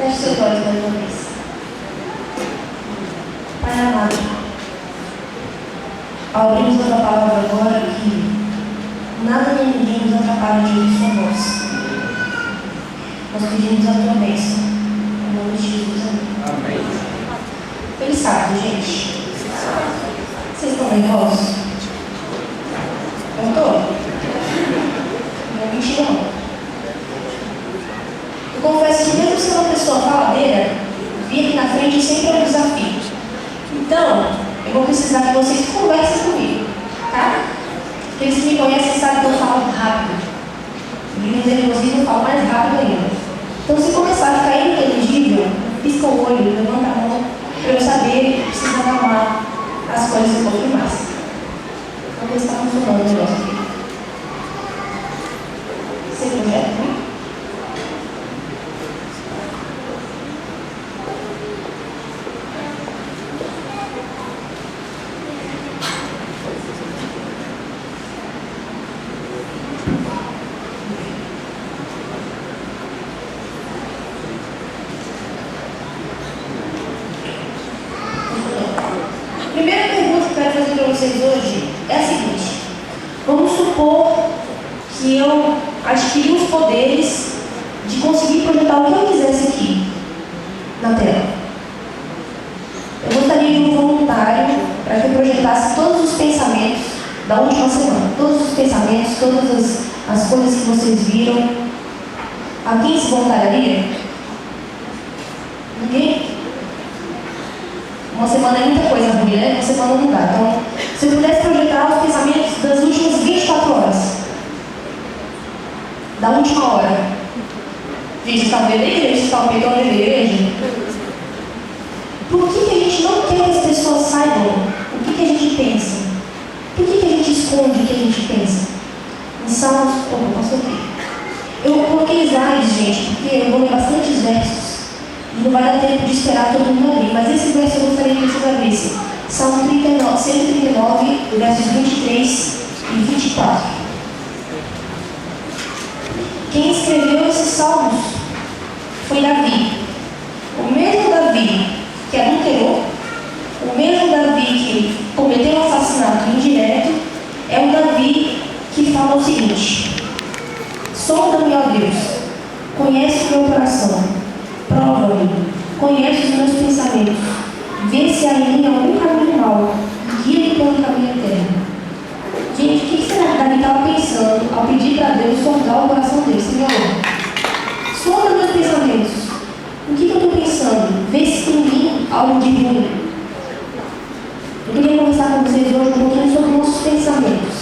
Feche seus olhos mais uma vez. Pai amado, abrimos a tua palavra agora que nada nem ninguém nos atrapalha de ouvir sua voz. Nós pedimos a tua bênção. Em nome de Jesus, amém. Feliz sábado, gente. Vocês estão nervosos? Eu estou? Não é mentira, não. Eu confesso que mesmo sendo uma pessoa faladeira, vir aqui na frente sempre é um desafio. Então, eu vou precisar que vocês conversem comigo, tá? Aqueles que me conhecem sabem que eu falo rápido. E no nervosismo eu falo mais rápido ainda. Então, se começar a ficar ininteligível, pisca o olho, levanta a mão, para eu saber que precisa acalmar as coisas um pouquinho mais. Vamos ver se está funcionando o negócio aqui. Você projeta comigo? Primeira pergunta que eu quero fazer para vocês hoje é a seguinte: vamos supor que eu adquiri os poderes de conseguir projetar o que eu quisesse aqui na tela. Eu gostaria de um voluntário para que eu projetasse todos os pensamentos da última semana, todos os pensamentos, todas as coisas que vocês viram. Alguém se voluntariaria? Ninguém? Uma semana é muita coisa ruim, né? Uma semana não dá. Então, se eu pudesse projetar os pensamentos das últimas 24 horas, da última hora. Gente, vocês estão vendo a igreja? Vocês estão vendo a igreja? Por que a gente não quer que as pessoas saibam o que a gente pensa? Por que a gente esconde o que a gente pensa? Em Salmos... Passou aqui. Eu coloquei slides, gente, porque eu vou ler bastantes versos. E não vai dar tempo de esperar todo mundo abrir, mas esse verso eu gostaria que vocês abrissem. Salmo 139, versos 23 e 24. Quem escreveu esses salmos foi Davi. O mesmo Davi que adulterou, o mesmo Davi que cometeu um assassinato indireto, é o Davi que fala o seguinte: sonda-me, ó Deus, conhece o meu coração. Prova-me, conhece os meus pensamentos, vê se há em mim algum caminho mau, guia-me pelo caminho eterno. Gente, o que será que Davi estava pensando ao pedir para Deus sondar o coração dele? Senhor, sonda meus pensamentos. O que eu estou pensando? Vê se tem em mim algo de ruim. Eu queria conversar com vocês hoje um pouquinho sobre nossos pensamentos.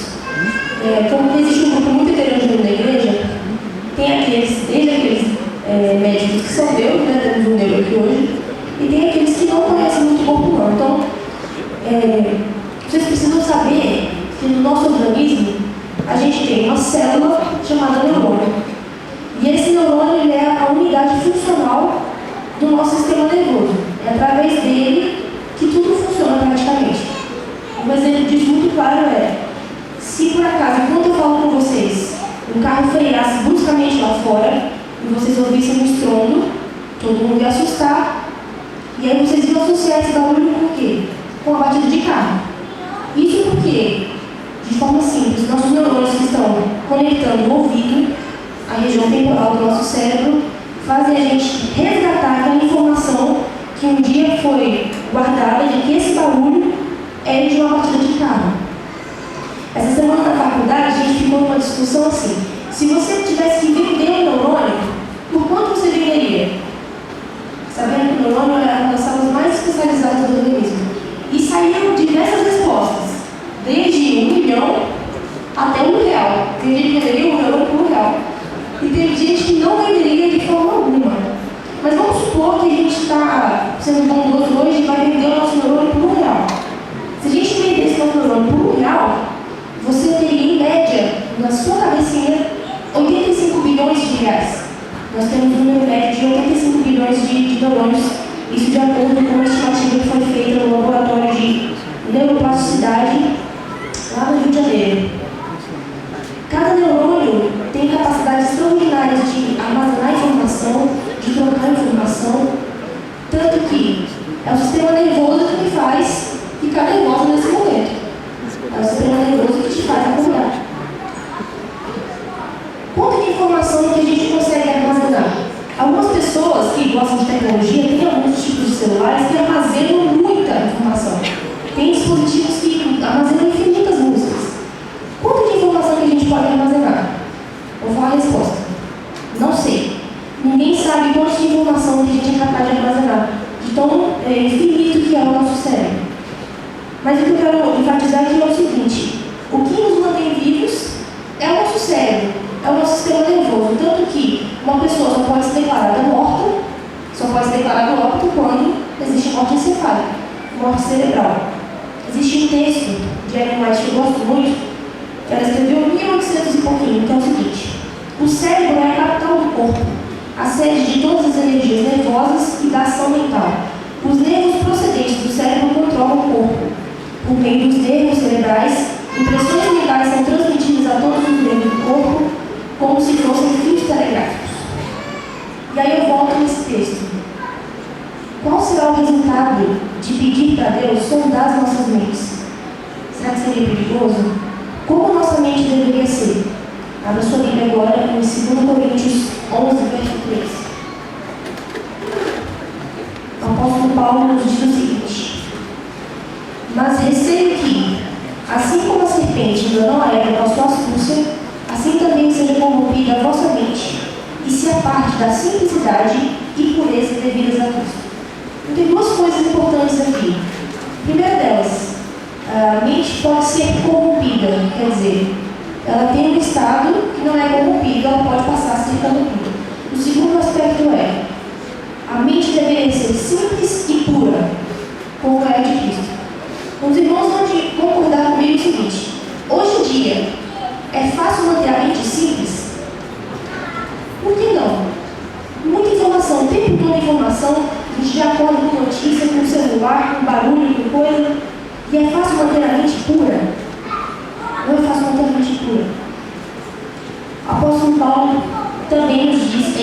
Como existe um grupo muito heterogêneo na igreja, tem aqueles, desde aqueles médicos que são neuro, né? Temos um neuro aqui hoje, e tem aqueles que não conhecem muito o corpo humano. Então, vocês precisam saber que no nosso organismo a gente tem uma célula chamada neurônio. E esse neurônio ele é a unidade funcional do nosso sistema nervoso. É através dele que tudo funciona praticamente. Um exemplo disso muito claro é: se por acaso, enquanto eu falo com vocês, um carro freasse bruscamente lá fora, e vocês ouvissem um estrondo, todo mundo ia assustar, e aí vocês iam associar esse barulho com o quê? Com a batida de carro. Isso porque, de forma simples, nossos neurônios que estão conectando o ouvido, a região temporal do nosso cérebro, fazem a gente resgatar aquela informação que um dia foi guardada de que esse barulho é de uma batida de carro. Essa semana na faculdade a gente ficou numa discussão assim: se você tivesse que vender um neurônio, por quanto você venderia? Sabendo que o neurônio é uma das células mais especializadas do organismo. E saíram diversas respostas, desde 1 milhão até R$1. Tem gente que venderia um neurônio por R$1. E tem gente que não venderia de forma alguma. Mas vamos supor que a gente está sendo bondoso hoje e vai vender o nosso neurônio por R$1. Se a gente vendesse o nosso neurônio por R$1, você teria, em média, na sua cabecinha, 85 bilhões de reais. Nós temos um número médio de 85 bilhões de neurônios, isso de acordo com uma estimativa que foi feita no laboratório de neuroplasticidade lá no Rio de Janeiro. Cada neurônio tem capacidades extraordinárias de armazenar informação, de trocar informação É o sistema nervoso que me faz ficar nervosa nesse momento. É o sistema nervoso que te faz acordar. Quanto de informação que a gente consegue armazenar? Algumas pessoas que gostam de tecnologia têm alguns tipos de celulares que armazenam muita informação. Tem dispositivos que armazenam infinitas músicas. Quanto de informação que a gente pode armazenar? Vou falar a resposta. Não sei. Ninguém sabe quanto de informação que a gente é capaz de armazenar. De tão infinito que é o nosso cérebro. Mas o que eu quero enfatizar aqui é o seguinte: o que nos mantém vivos é o nosso cérebro, é o nosso sistema nervoso. Tanto que uma pessoa só pode ser declarada morta, só pode ser declarada óbito quando existe morte encefálica, morte cerebral. Existe um texto de Ellen White que eu gosto muito, que ela escreveu em 1800 e pouquinho, que é o seguinte: o cérebro é a capital do corpo, a sede de todas as energias nervosas e da ação mental. Os nervos procedentes do cérebro controlam o corpo. Por meio dos nervos cerebrais, impressões mentais são transmitidas a todos os nervos do corpo como se fossem fios telegráficos. E aí eu volto nesse texto. Qual será o resultado de pedir para Deus sondar as nossas mentes? Será que seria perigoso? Como nossa mente deveria ser? Abra sua Bíblia agora em 2 Coríntios 11, verso 3. O apóstolo Paulo nos diz o seguinte: mas receio que, assim como a serpente enganou a Eva com a sua astúcia, assim também seja corrompida a vossa mente e se aparte da simplicidade e pureza devidas a Cristo. Tem duas coisas importantes aqui. A primeira delas, a mente pode ser corrompida, quer dizer, ela tem um estado que não é corrompido, ela pode passar a ser corrompida. O segundo aspecto é, a mente deveria ser simples e pura, como é a de Cristo. Os irmãos vão concordar comigo o seguinte: hoje em dia, é fácil manter a mente simples? Por que não? Muita informação, o tempo todo informação, a gente já acorda com notícia, com celular, com barulho, com coisa, e é fácil manter a mente pura? Não é fácil manter a mente pura. O apóstolo Paulo também nos diz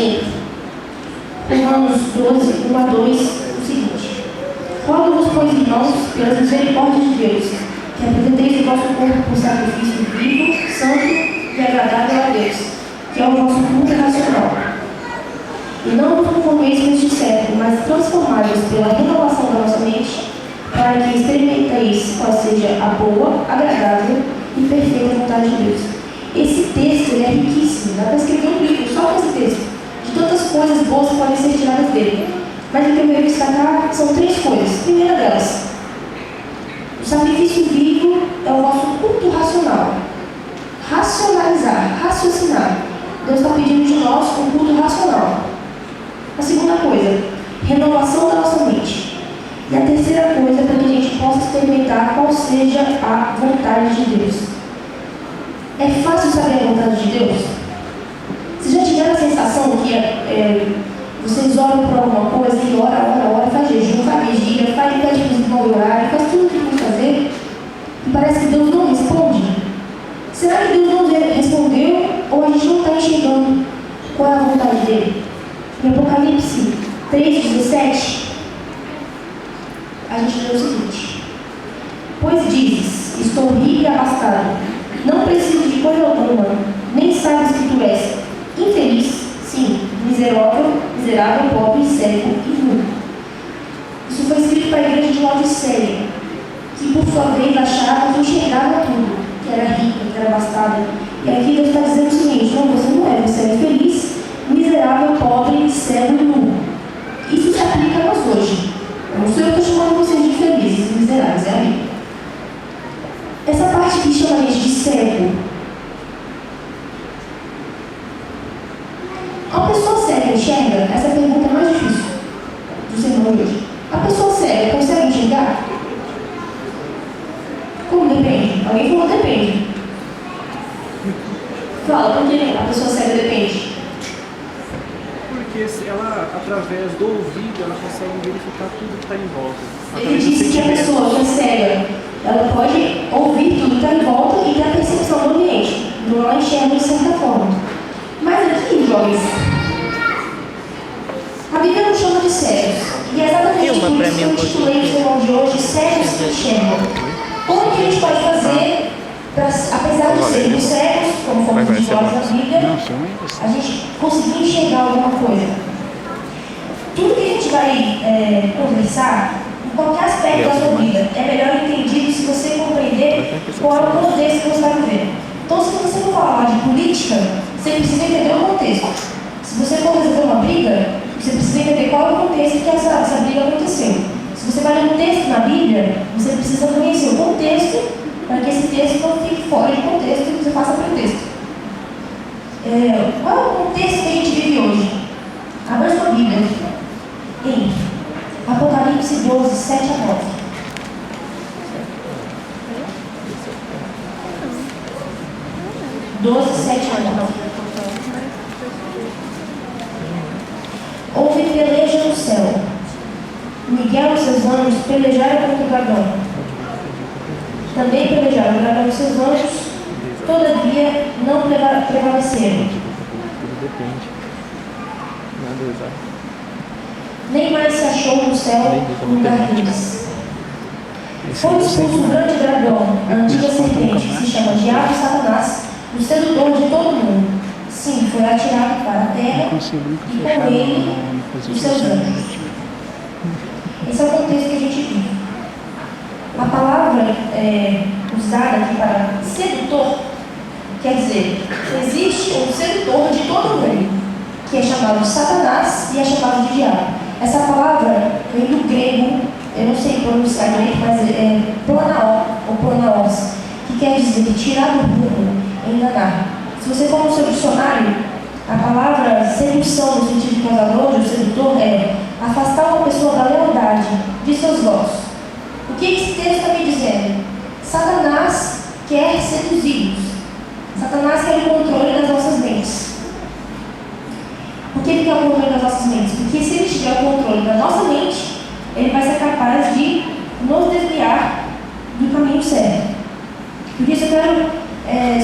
em Romanos 12, 1 a 2, o seguinte: rogo-vos, pois, irmãos, pelas misericórdias de Deus, que apresenteis o vosso corpo por sacrifício vivo, santo e agradável a Deus, que é o vosso culto racional. E não vos conformeis com este século, mas transformai-vos pela renovação da vossa mente, para que experimenteis qual seja a boa, agradável e perfeita vontade de Deus. Esse texto ele é riquíssimo, dá para escrever um livro só com esse texto, de tantas coisas boas que podem ser tiradas dele. Mas o que eu quero destacar são 3 coisas. A primeira delas, o sacrifício vivo é o nosso culto racional. Racionalizar, raciocinar. Deus está pedindo de nós um culto racional. A segunda coisa, renovação da nossa mente. E a terceira coisa é para que a gente possa experimentar qual seja a vontade de Deus. É fácil saber a vontade de Deus? Vocês já tiveram a sensação que vocês oram por alguma coisa e ora, faz jejum, faz vigília, pede para os irmãos orar, faz tudo o que tem que fazer e parece que Deus não responde? Será que Deus não respondeu ou a gente não está enxergando qual é a vontade dele? Em Apocalipse 3,17, a gente lê o seguinte: pois dizes, estou rico e abastado, não preciso de coisa alguma, nem sabes que tu és infeliz, sim, miserável, pobre, cego e nu. Isso foi escrito para a igreja de Laodiceia, que por sua vez achava que enxergava tudo, que era rica, que era abastada. E aqui Deus está dizendo o seguinte: não, você é infeliz, miserável, pobre, cego e nu. Isso se aplica a nós hoje. Eu não sou eu que estou chamando vocês de felizes e miseráveis, é a Bíblia. Essa parte que chama a gente de cego. A pessoa cega enxerga? Essa pergunta é mais difícil do sermão de hoje. A pessoa cega consegue enxergar? Como depende? Alguém falou depende. Fala, por que a pessoa cega depende? Porque ela, através do ouvido, ela consegue verificar tudo que está em volta. Ele disse que a pessoa que é cega, ela pode ouvir tudo que está em volta e ter a percepção do ambiente. Então ela enxerga de certa forma. Mas aqui, jovens, a Bíblia não chama de cegos. E é exatamente por isso que eu intitulei o sermão de hoje Cegos que Enxergam. Como que a gente pode fazer, apesar de sermos cegos, como fomos estudiosos na Bíblia, a gente conseguir enxergar alguma coisa? Tudo que a gente vai conversar, em qualquer aspecto da sua vida, é melhor entendido se você compreender qual é o contexto que você está vivendo. Então, se você for falar de política, você precisa entender o contexto. Se você for resolver uma briga, você precisa entender qual é o contexto que essa briga aconteceu. Se você vai ler um texto na Bíblia, você precisa conhecer o contexto para que esse texto não fique fora de contexto e você faça pretexto. Qual é o contexto que a gente vive hoje? Abra sua Bíblia em Apocalipse 12, 7 a 9. Houve peleja no céu. Miguel e seus anjos pelejaram contra o dragão. Também pelejaram o dragão e seus anjos, todavia não prevaleceram. Nem mais se achou no céu lugar deles. Foi expulso um grande dragão, a antiga serpente, que se chama Diabo e Satanás, o sedutor de todo mundo. Sim, foi atirado para a terra e com ele os seus anjos. Esse é o contexto que a gente vive. A palavra usada aqui para sedutor quer dizer, existe um sedutor de todo mundo, que é chamado de Satanás e é chamado de diabo. Essa palavra vem do grego, eu não sei pronunciar direito, mas é planaó, ou planaos, que quer dizer tirar do rumo, enganar. Se você for no seu dicionário, a palavra sedução, no sentido de causador, ou sedutor, é afastar uma pessoa da lealdade de seus votos. O que esse texto está me dizendo? Satanás quer seduzir-nos. Satanás quer o controle das nossas mentes. Por que ele quer o controle das nossas mentes? Porque se ele tiver o controle da nossa mente, ele vai ser capaz de nos desviar do caminho certo. Por isso eu quero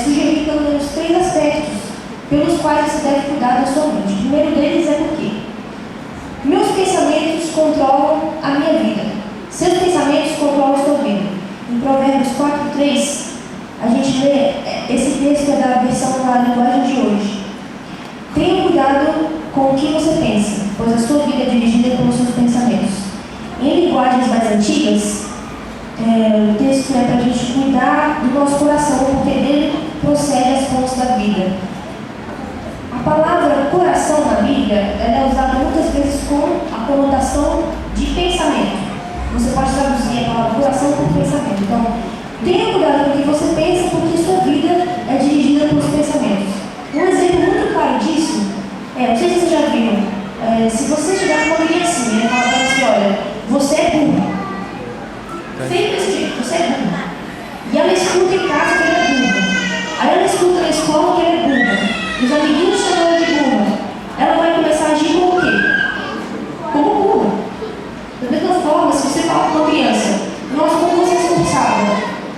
sugerir pelo menos 3 aspectos pelos quais você deve cuidar da sua mente. O primeiro deles é porque meus pensamentos controlam a minha vida. Seus pensamentos controlam a sua vida. Em Provérbios 4:3, a gente lê, esse texto é da versão da linguagem de hoje. Tenha cuidado com o que você pensa, pois a sua vida é dirigida pelos seus pensamentos. Em linguagens mais antigas, o texto é para a gente cuidar do nosso coração, porque dele procede as fontes da vida. A palavra coração na Bíblia ela é usada muitas vezes com a conotação de pensamento. Você pode traduzir a palavra coração por pensamento. Então, tenha cuidado com o que você pensa, porque sua vida é dirigida pelos pensamentos. Um exemplo muito claro disso não sei se vocês já viram, se você chegar com uma criancinha e falar para ela assim, olha, você é burro. Feito desse jeito, você é burro. E ela escuta em casa que ele é burro. Aí ela escuta na escola que ele é burro. Os amiguinhos chamam ela de burro. Ela vai começar a agir como o quê? Como burro. Da mesma forma, se você fala com uma criança, nossa, como você é esforçada,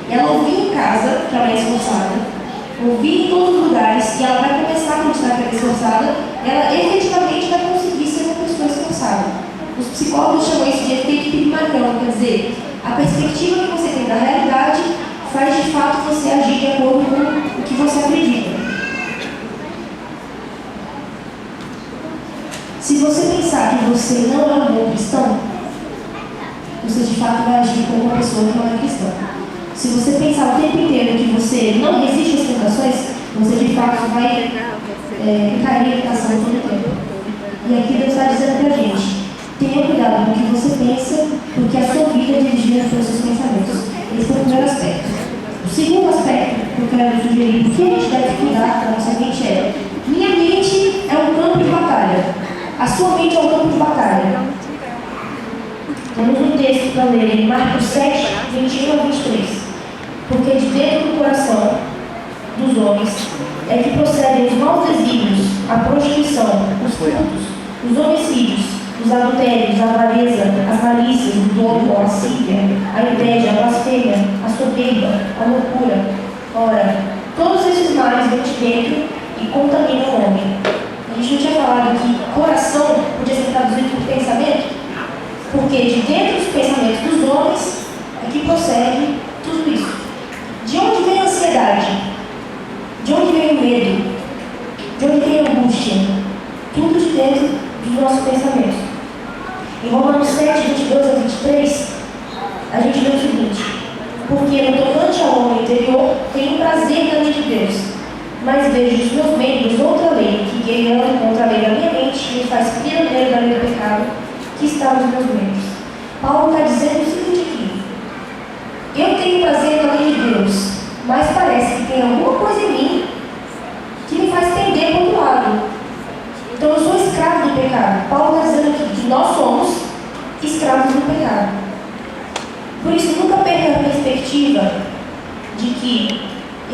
e ela ouvir em casa que ela é esforçada, ouvir em todos os lugares, e ela vai começar a acreditar que ela é esforçada, ela efetivamente vai conseguir ser uma pessoa esforçada. Os psicólogos chamam isso de efeito Pigmalion, quer dizer, a perspectiva que você tem da realidade faz de fato você agir de acordo com o que você acredita. Se você pensar que você não é um bom cristão, você de fato vai agir como uma pessoa que não é cristã. Se você pensar o tempo inteiro que você não resiste às tentações, você de fato vai cair em tentação todo o tempo. E aqui Deus está dizendo para a gente, tenha cuidado com o que você pensa, porque a sua vida é dirigida pelos seus pensamentos. Esse é o primeiro aspecto. O segundo aspecto que eu quero sugerir, porque a gente deve cuidar da nossa mente minha mente é um campo de batalha. A sua mente é um campo de batalha. Temos um texto para ler em Marcos 7, 21 a 23. Porque de dentro do coração dos homens é que procedem os maus desígnios, a prostituição, os furtos, os homicídios, os adultérios, a avareza, as malícias, o dolo, a lascívia, a inveja, a blasfêmia, a soberba, a loucura. Ora, todos esses males vêm de dentro e contaminam o homem. A gente não tinha falado que coração podia ser traduzido por pensamento, Porque de dentro dos pensamentos dos homens é que procede tudo isso. De onde vem a ansiedade? De onde vem o medo? De onde vem a angústia? Tudo de dentro dos nossos pensamentos. Em Romanos 7, 22 a 23, a gente vê o seguinte: porque no tocante ao homem interior, tenho prazer na lei de Deus, mas vejo os meus membros outra lei, que guerreando contra a lei da minha mente, me faz prisioneiro da lei do pecado, que está nos meus membros. Paulo está dizendo o seguinte aqui: eu tenho prazer na lei de Deus, mas parece que tem alguma coisa em mim que me faz tender para o outro lado. Então eu sou escravo do pecado. Paulo está dizendo aqui que nós somos escravos do pecado. Por isso, nunca perca a perspectiva de que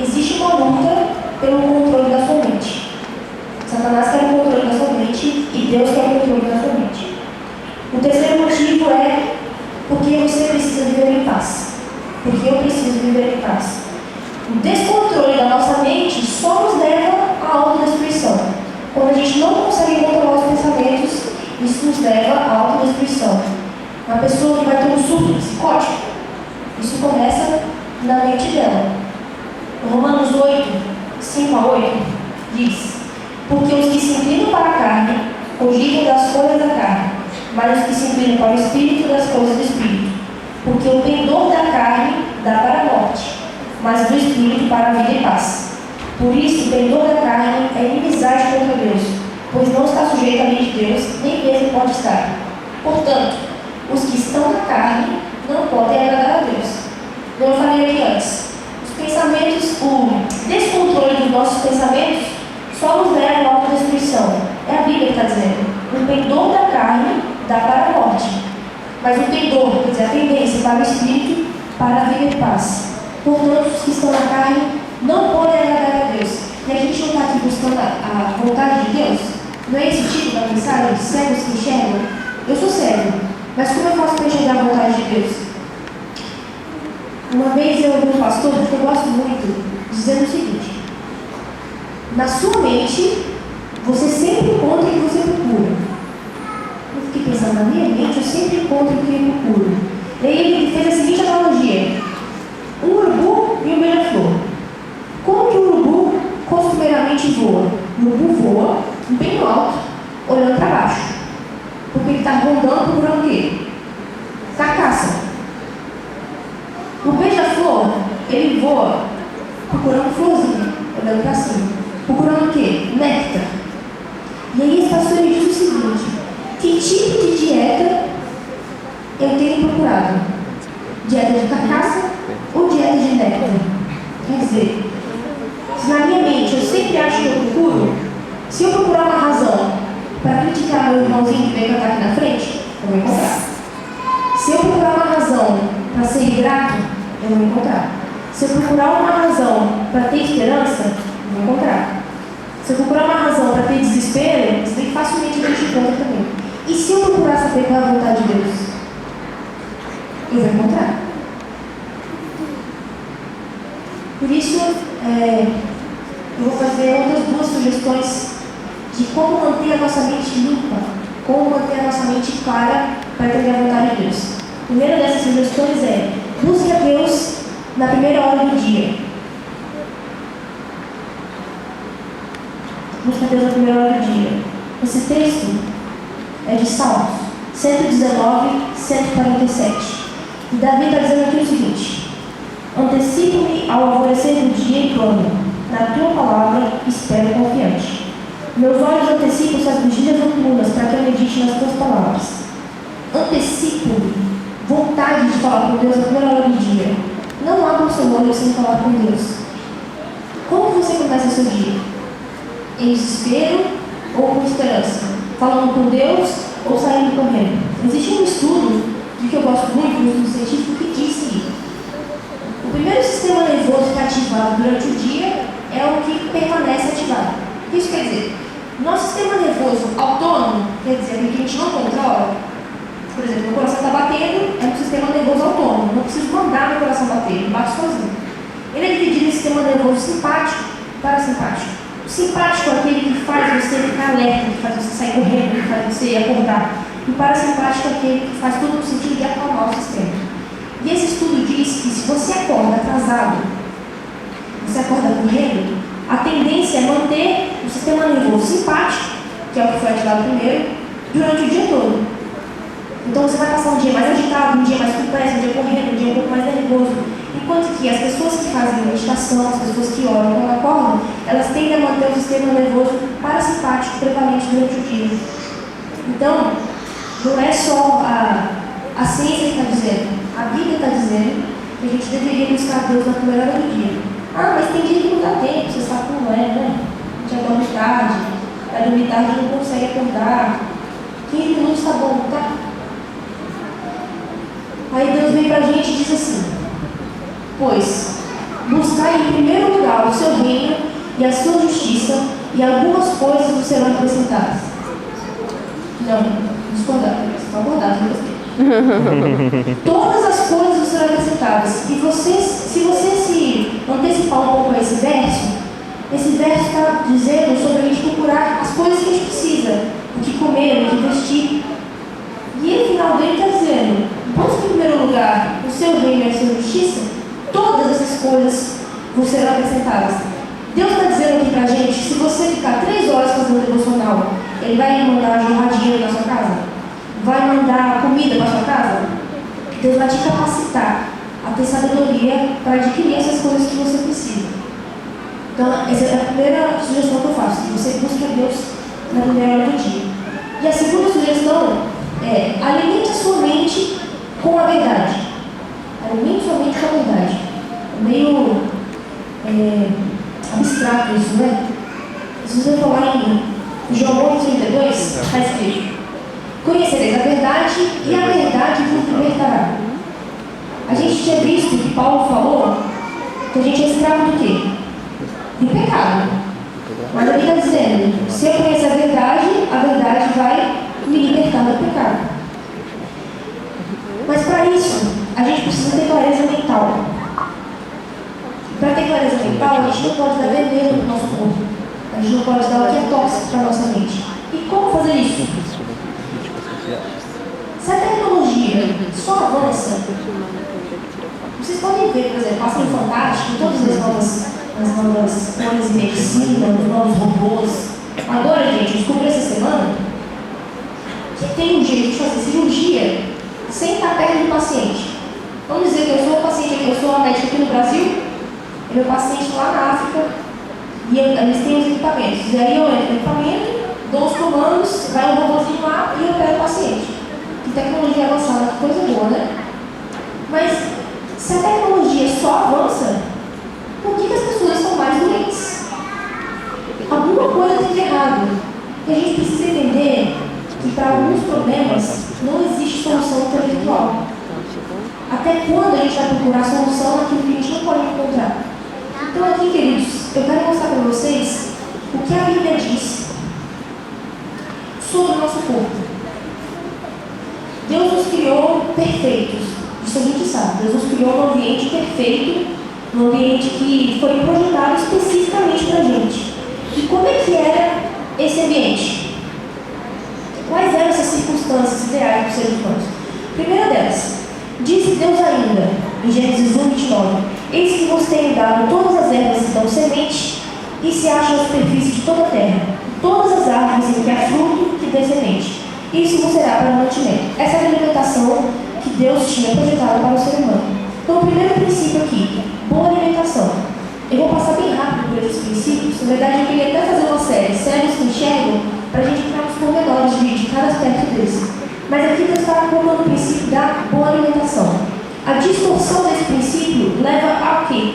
existe uma luta pelo controle da sua mente. Satanás quer o controle da sua mente e Deus quer o controle da sua mente. O terceiro motivo é porque você precisa viver em paz. Porque eu preciso viver em paz. O descontrole da nossa mente só nos leva à autodestruição. Quando a gente não consegue controlar os pensamentos, isso nos leva à autodestruição. Uma pessoa que vai ter um surto psicótico, isso começa na mente dela. Romanos 8, 5 a 8, diz: porque os que se inclinam para a carne, cogitam das coisas da carne, mas os que se inclinam para o Espírito, das coisas do Espírito. Porque o pendor da carne dá para a morte, mas do Espírito para a vida e paz. Por isso, o pendor da carne é inimizade contra Deus, pois não está sujeito à lei de Deus, nem mesmo pode estar. Portanto, os que estão na carne não podem agradar a Deus. Como eu falei aqui antes, os pensamentos, o descontrole dos nossos pensamentos só nos leva à autodestruição. É a Bíblia que está dizendo: o pendor da carne dá para a morte, mas o pendor, quer dizer, a tendência para o Espírito, para a vida e paz. Portanto, os que estão na carne não podem agradar a Deus. E a gente não está aqui buscando a vontade de Deus? Não é esse o título da mensagem? Cegos que enxergam? Eu sou cego, mas como eu faço para enxergar a vontade de Deus? Uma vez eu ouvi um pastor, que eu gosto muito, dizendo o seguinte: na sua mente, você sempre encontra o que você procura. Eu fiquei pensando, na minha mente eu sempre encontro o que eu procuro. E aí ele fez a seguinte analogia: um urubu e um beija-flor. Como que o urubu costumeiramente voa? O urubu voa bem alto, olhando para baixo, porque ele está rondando procurando o quê? Caça. O beija-flor, ele voa procurando florzinha, olhando para cima. Procurando o quê? Néctar. E aí esse pastor diz o seguinte: que tipo de dieta eu tenho procurado? Dieta de carcaça ou dieta de néctar? Quer dizer, se na minha mente eu sempre acho que eu procuro, se eu procurar uma razão para criticar meu irmãozinho que veio cantar aqui na frente, eu vou encontrar. Se eu procurar uma razão para ser grato, eu vou encontrar. Se eu procurar uma razão para ter esperança, eu vou encontrar. Se eu procurar uma razão para ter desespero, isso daí facilmente a gente encontra também. E se eu procurar saber qual é a vontade de Deus, eu vou encontrar. Por isso, eu vou fazer outras duas sugestões de como manter a nossa mente limpa, como manter a nossa mente clara para entender a vontade de Deus. A primeira dessas sugestões é: busque a Deus na primeira hora do dia. Busque a Deus na primeira hora do dia. Esse texto é de Salmos 119, 147. E Davi está dizendo aqui o seguinte: antecipo-me ao alvorecer do dia e clamo, na tua palavra espero confiante. Meus olhos antecipam-se às vigílias noturnas para que eu medite nas tuas palavras. Antecipo-me, vontade de falar com Deus na primeira hora do dia. Não abra o seu olho sem falar com Deus. Como você começa o seu dia? Em desespero ou com esperança? Falando com Deus ou saindo correndo? Existe um estudo, de que eu gosto muito, um estudo científico, que diz que o primeiro sistema nervoso que é ativado durante o dia é o que permanece ativado. O que isso quer dizer? Nosso sistema nervoso autônomo, quer dizer, aquele que a gente não controla. Por exemplo, meu coração está batendo, é um sistema nervoso autônomo. Não preciso mandar meu coração bater, ele bate sozinho. Ele é dividido em sistema nervoso simpático e parasimpático. O simpático é aquele que faz você ficar alerta, que faz você sair correndo, que faz você acordar. E E o parasimpático é aquele que faz tudo no sentido de acalmar o sistema. E esse estudo diz que se você acorda atrasado, você acorda correndo, a tendência é manter o sistema nervoso simpático, que é o que foi ativado primeiro, durante o dia todo. Então você vai passar um dia mais agitado, um dia mais complexo, um dia correndo, um dia um pouco mais nervoso. Enquanto que as pessoas que fazem meditação, as pessoas que oram quando acordam, elas tendem a manter o sistema nervoso parasimpático prevalente durante o dia. Então, não é só a ciência que está dizendo, a Bíblia está dizendo que a gente deveria buscar Deus na primeira hora do dia. Ah, mas tem dia que não dá tempo, você sabe como é, né? A gente dorme tarde, vai dormir tarde e não consegue acordar. 15 minutos está bom, tá? Aí Deus vem para a gente e diz assim: pois, buscar em primeiro lugar o seu reino e a sua justiça, e algumas coisas vos serão acrescentadas. Não, discordar, estão acordados, todas as coisas vos serão acrescentadas. E se você se antecipar um pouco a esse verso está dizendo sobre a gente procurar as coisas que a gente precisa, o que comer, o que vestir. E no final dele está dizendo: busque em primeiro lugar o seu reino e a sua justiça, todas essas coisas vos serão acrescentadas. Deus está dizendo aqui para a gente: se você ficar 3 horas fazendo devocional, Ele vai mandar jorradinha na sua casa? Vai mandar comida para sua casa? Deus vai te capacitar a ter sabedoria para adquirir essas coisas que você precisa. Então, essa é a primeira sugestão que eu faço: que você busque a Deus na primeira hora do dia. E a segunda sugestão é: alimente a sua mente com a verdade. Alimente sua mente com a verdade. É meio abstrato isso, né? Se você falar em João 8:32, está escrito: conhecereis a verdade e a verdade vos libertará. A gente tinha visto que Paulo falou que a gente é escravo do quê? De pecado. Mas ele está dizendo: se eu conhecer a verdade vai me libertar do pecado. Mas para isso, a gente precisa ter clareza mental. Para ter clareza mental, a gente não pode dar veneno para o nosso corpo. A gente não pode dar o que é tóxico para a nossa mente. E como fazer isso? Se a tecnologia só avança, vocês podem ver, por exemplo, passa no Fantástico, todas as novas coisas de medicina, os novos robôs. Agora, gente, eu descobri essa semana que tem um jeito de fazer cirurgia sem estar perto do paciente. Vamos dizer que eu sou um paciente aqui, eu sou uma médica aqui no Brasil, e meu paciente lá na África, e eles têm os equipamentos. E aí eu entro no equipamento, dou os comandos, vai um robôzinho lá e eu pego o paciente. Que tecnologia avançada, que coisa boa, né? Mas se a tecnologia só avança, por que as pessoas são mais doentes? Alguma coisa tem de errado. E a gente precisa entender que para alguns problemas não existe solução intelectual. Até quando a gente vai procurar solução naquilo que a gente não pode encontrar? Então aqui, queridos, eu quero mostrar para vocês o que a Bíblia diz sobre o nosso corpo. Deus nos criou perfeitos. Isso a gente sabe. Deus nos criou num ambiente perfeito, num ambiente que foi projetado especificamente para a gente. E como é que era esse ambiente? Quais eram essas circunstâncias ideais para os seres humanos? Primeira delas, disse Deus ainda, em Gênesis 1:29, eis que vos tenho dado todas as ervas que dão semente e se acham na superfície de toda a terra, todas as árvores em que há fruto que dê semente. Isso vos será para o mantimento. Essa é a alimentação que Deus tinha projetado para o ser humano. Então, o primeiro princípio aqui, boa alimentação. Eu vou passar bem rápido por esses princípios. Na verdade, eu queria até fazer uma série, Cegos que Enxergam, para a gente entrar nos pormenores de cada aspecto desse. Mas aqui Deus está colocando o princípio da boa alimentação. A distorção desse princípio leva a quê?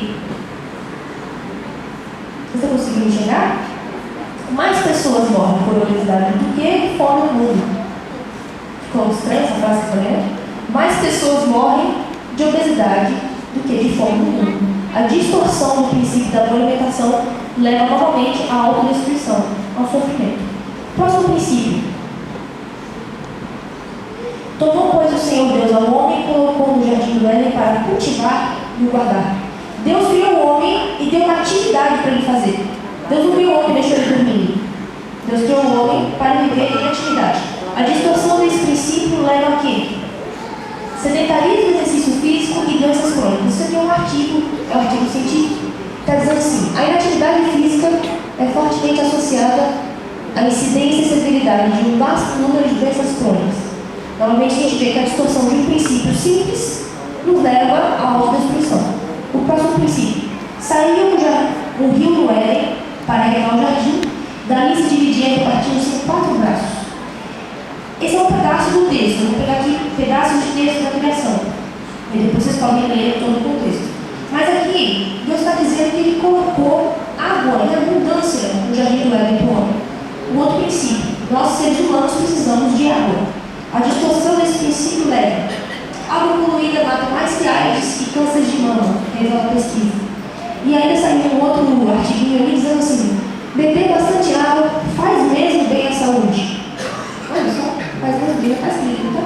Você está conseguindo enxergar? Mais pessoas morrem por obesidade do que fome no mundo. Ficou estranha essa frase que eu falei? Mais pessoas morrem de obesidade do que de fome no mundo. A distorção do princípio da boa alimentação leva novamente à autodestruição, ao sofrimento. Próximo princípio. Tomou, pois, o Senhor Deus ao homem e colocou no jardim do Éden para cultivar e o guardar. Deus criou o homem e deu uma atividade para ele fazer. Deus não criou o homem e deixou ele dormir. Deus criou o homem para viver em atividade. A distorção desse princípio leva a quê? Sedentarismo, exercício físico e doenças crônicas. Isso aqui é um artigo científico, está dizendo assim: a inatividade física é fortemente associada à incidência e severidade de um vasto número de doenças crônicas. Normalmente a gente vê que a distorção de um princípio simples nos leva à autodestruição. O próximo princípio: saiu um rio no Éden para regar o jardim, dali se dividia e partiam-se em 4 braços. Esse é um pedaço do texto. Eu vou pegar aqui pedaços de texto da criação. E depois vocês podem ler todo o contexto. Mas aqui, Deus está dizendo que Ele colocou água em abundância no jardim do Éden para o homem. Um outro princípio: nós, seres humanos, precisamos de água. A distorção desse princípio leva: água poluída mata mais que AIDS e câncer de mama, revela a pesquisa. E ainda saiu um outro artigo ali dizendo assim: beber bastante água faz mesmo bem à saúde. Olha só, faz mesmo bem, faz mesmo, tá?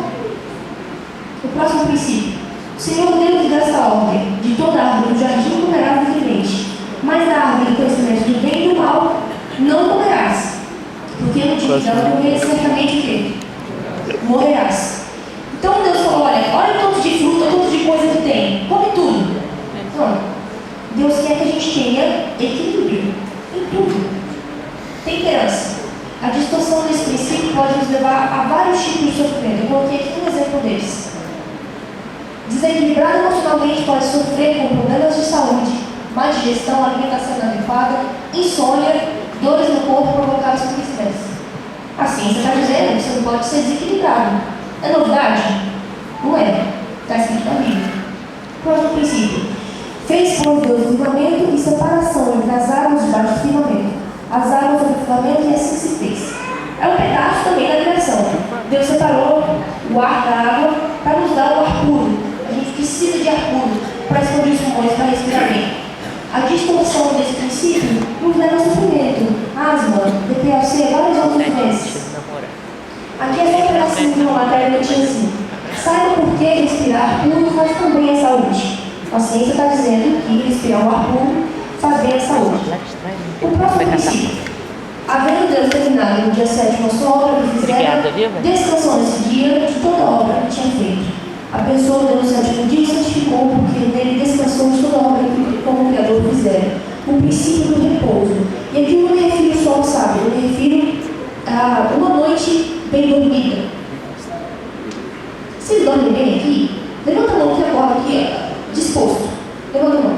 O próximo princípio: o Senhor Deus desta ordem: de toda árvore do jardim comerás livremente, mas da árvore do conhecimento do bem e do mal não comerás, porque no dia dela comer certamente o quê? Morrerás. Então Deus falou: olha o tanto de fruta, o tanto de coisa que tem, come tudo. Não. Deus quer que a gente tenha equilíbrio em tudo. Temperança. A distorção desse princípio pode nos levar a vários tipos de sofrimento. Eu coloquei aqui um exemplo deles. Desequilibrado emocionalmente pode sofrer com problemas de saúde, má digestão, alimentação inadequada, insônia, dores no corpo provocadas por estresse. Assim, você está dizendo que você não pode ser desequilibrado. É novidade? Não é. Está escrito na Bíblia. Próximo princípio: fez por Deus firmamento e separação entre as águas debaixo do firmamento, as águas do firmamento, e assim se fez. É um pedaço também da criação. Deus separou o ar da água para nos dar o ar puro. A gente precisa de ar puro para expandir os pulmões, para respirar bem. A distorção desse princípio nos leva a sofrimento, asma, DPLC, várias outras doenças. Aqui é só um pedacinho de uma matéria que eu tinha assim: saiba por que respirar puro faz também a saúde. A ciência está dizendo que respirar o ar puro faz bem à saúde. O próximo princípio: havendo Deus terminado no dia 7º a sua obra que fizera, descansou nesse dia de toda a obra que tinha feito. Abençoou Deus no 7º dia e santificou, porque nele descansou de toda a obra que como Criador fizera. O princípio do repouso. E aqui eu não me refiro só ao sábado, eu me refiro a uma noite bem dormida. Vocês dormem bem aqui? Levanta a mão que acorda aqui, disposto. Levanta a mão.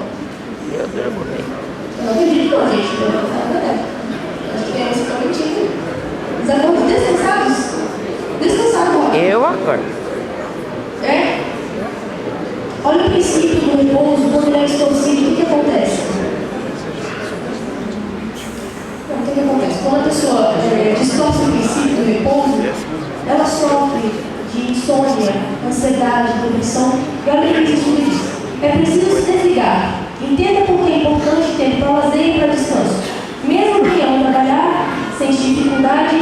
Eu não acredito não, gente. Acho que é esse mentindo. Eles acordam descansados? Descansados. Eu acordo. É? Olha o princípio do repouso, quando ele é distorcido, o que acontece? O que acontece? Quando a pessoa distorce o princípio do repouso, ela sofre de insônia, ansiedade, depressão. E olha o que diz tudo isso: é preciso se desligar. Entenda por que é importante ter para lazer e para descanso. Mesmo que ao trabalhar, sentir dificuldade,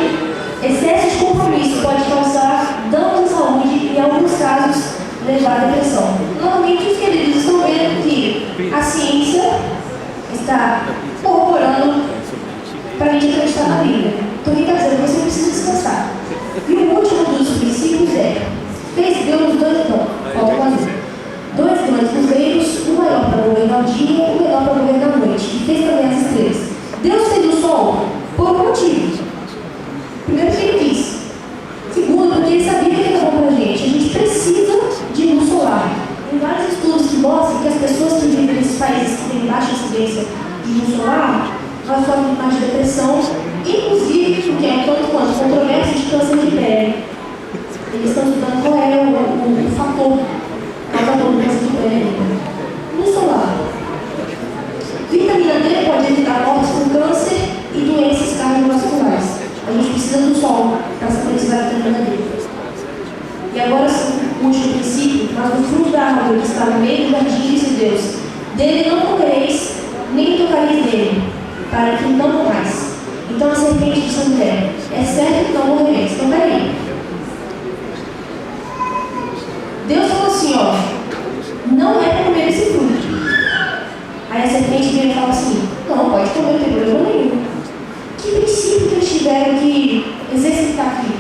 excesso de compromisso pode causar danos à saúde e, em alguns casos, levar à depressão. Normalmente, os queridos estão vendo que a ciência está corroborando para a gente acreditar na Bíblia. Então, o que quer dizer? Você precisa descansar. E o último dos princípios é: fez Deus dois grandes reinos, o maior para governar o dia e o menor para governar a noite. E fez também as estrelas. Deus fez o sol por um motivo. Primeiro, que ele quis. Segundo, porque ele sabia que era bom para a gente. A gente precisa de luz solar. Tem vários estudos que mostram que as pessoas que vivem nesses países que têm baixa incidência de luz solar, elas sofrem mais de depressão, inclusive porque é um tanto quanto controvérsia de câncer de pele. Eles estão estudando qual é o fator causador do câncer de pele. Luz solar. Vitamina D pode evitar mortes por câncer e doenças cardiovasculares. A gente precisa do sol para sintetizar a vitamina D. E agora sim, o último princípio: mas do fruto da árvore que está no meio do jardim, disse Deus: dele não comereis, nem tocareis dele, para que não morrais. Então a serpente disse à mulher: é certo que não morrereis. Então peraí. Deus falou assim: ó, não é para comer esse fruto. Aí a serpente vem e fala assim: não, pode comer, não tem problema nenhum. Que princípio que eles tiveram que exercitar aqui?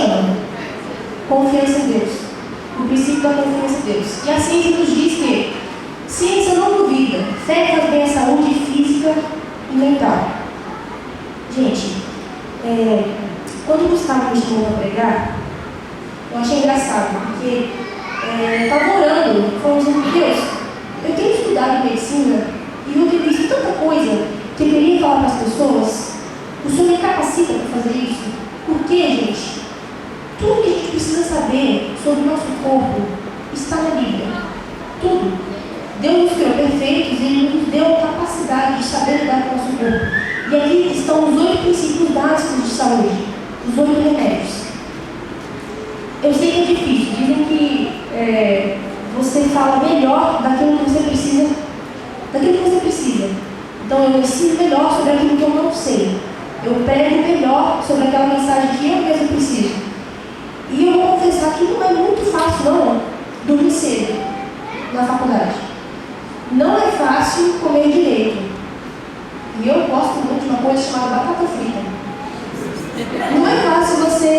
chama confiança em Deus. O princípio da confiança em Deus. E a ciência nos diz que ciência não duvida, fé faz bem à saúde física e mental. Gente, quando o Gustavo me chamou para pregar, eu achei engraçado, porque eu estava orando, falando assim, Deus, eu tenho estudado medicina e eu tenho visto tanta coisa que eu queria falar para as pessoas. O Senhor me capacita para fazer isso? Por quê, gente? Tudo que a gente precisa saber sobre o nosso corpo está na Bíblia. Tudo. Deus nos criou perfeitos e Ele nos deu a capacidade de saber lidar com o nosso corpo. E aqui estão os 8 princípios básicos de saúde, os 8 remédios. Eu sei que é difícil, dizem que você fala melhor daquilo que você precisa. Então eu ensino melhor sobre aquilo que eu não sei. Eu prego melhor sobre aquela mensagem que eu mesmo preciso. E eu vou confessar que não é muito fácil, não, dormir cedo na faculdade. Não é fácil comer direito. E eu gosto muito de uma coisa chamada batata frita. Não é fácil você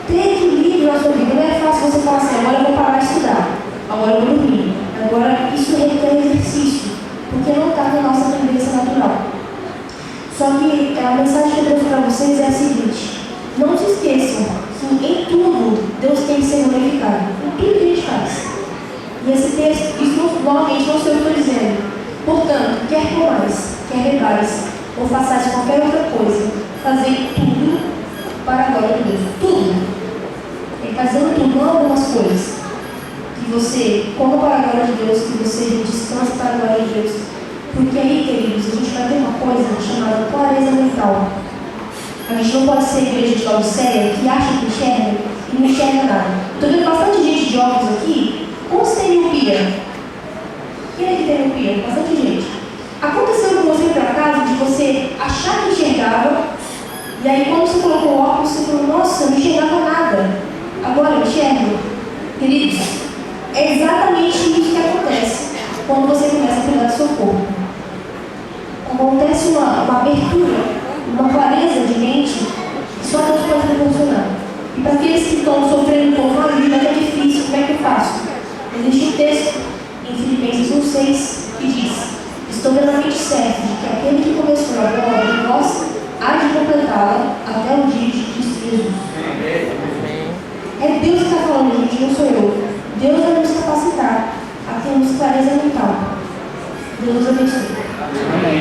ter equilíbrio na sua vida. Não é fácil você falar assim, agora eu vou parar de estudar, agora eu vou dormir. Agora isso requer exercício, porque não está na nossa tendência natural. Só que a mensagem que eu trouxe para vocês é a seguinte: não se esqueçam que em tudo Deus tem que ser glorificado, em tudo que a gente faz. E esse texto, isso normalmente não sou eu que estou dizendo. Portanto, quer comais, quer bebais, ou façais qualquer outra coisa, fazei tudo para a glória de Deus. Tudo. Ele está dizendo tudo, não algumas coisas. Que você coma para a glória de Deus, que você descanse para a glória de Deus. Porque aí, queridos, a gente vai ter uma coisa chamada clareza mental. A gente não pode ser igreja de Laodiceia que acha que enxerga e não enxerga nada. Estou vendo bastante gente de óculos aqui. Como você tem miopia? Quem é que tem miopia? Bastante gente. Aconteceu com você, por acaso, de você achar que enxergava, e aí quando você colocou o óculos, você falou, nossa, eu não enxergava nada. Agora eu enxergo. Queridos, é exatamente isso que acontece quando você começa a cuidar do seu corpo. Acontece uma abertura, uma clareza de mente que só Deus pode proporcionar. E para aqueles que estão sofrendo um pouco na vida, é difícil, como é que eu faço? Existe um texto em Filipenses 1,6 que diz: estou plenamente certo de que aquele que começou a boa obra em vós há de completá-la até o dia de Cristo Jesus. É Deus que está falando, gente, não sou eu. Deus vai nos capacitar a termos clareza mental. Deus nos abençoe. Amém.